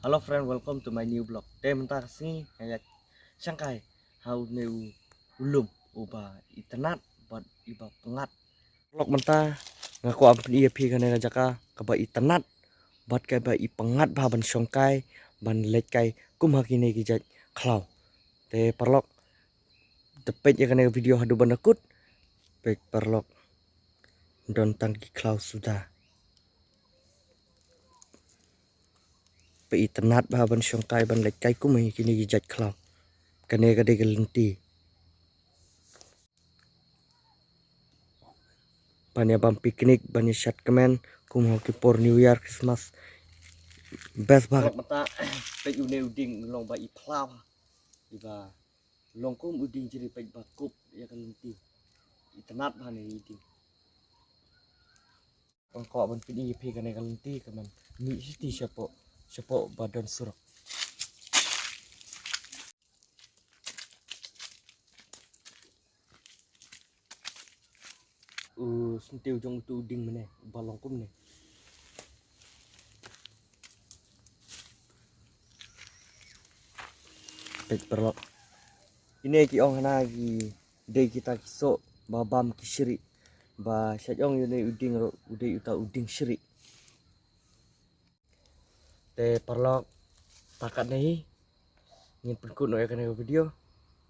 Hello friend, welcome to my new vlog. Đây mình ta xin ngày sang kai how new ulum uba internet but iba pengat. Vlog mình ta ngaku ampun iya pi kana jaka kaba internet but kai ba ipengat ba ban songkai ban let kai kum hakine gijat khlau. Te perlok tepet ya kana video hadu banakut pek perlok don tangki khlau sudah. Pe internet ba ban songkai ban let kai kum hakine gijat khlau. Kane kade gelenti. Banyak bang piknik, banyak chat kemen, kum hoki por New Year Christmas, best banget. Mata pek uding long ba iplau, iba long kum uding jadi pek bakup ya kan lenti, itenat bahan ini uding. Kau ban pidi pe kan lenti kaman, mi siti siapa badan surok. Sentiu jong tu uding mana, balong kum ne. Pek perlok. Ini ki ong lagi, day kita kisok babam kisiri, ba syajong yune uding ro udai uta uding syiri. Te perlok takat nih, ingin penkut no ya kan video,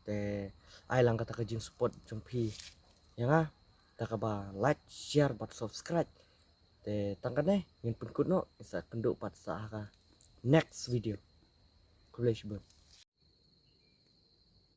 te ai lang kata kejing support jompi, ya nga, tak ba like, share, bat subscribe, te tangkat nih, ingin penkut no, bisa kenduk pat sahaka next video, kuliah